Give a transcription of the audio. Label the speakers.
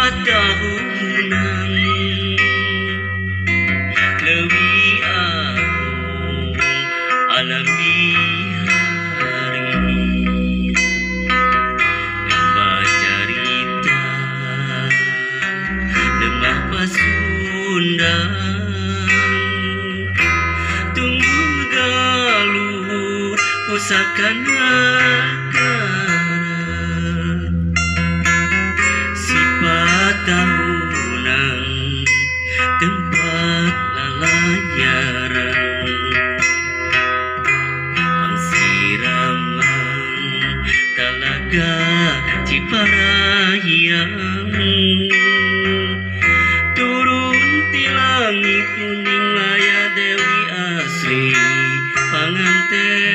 Speaker 1: tahunan leuwih agung alami hari yang bacarita lemah pasundang tunggu galur pusaka negara sifat tahunan tempat lalayaran pangsiraman talaga Ciparahiyang turun ti langit kuning laya Dewi Asri panganten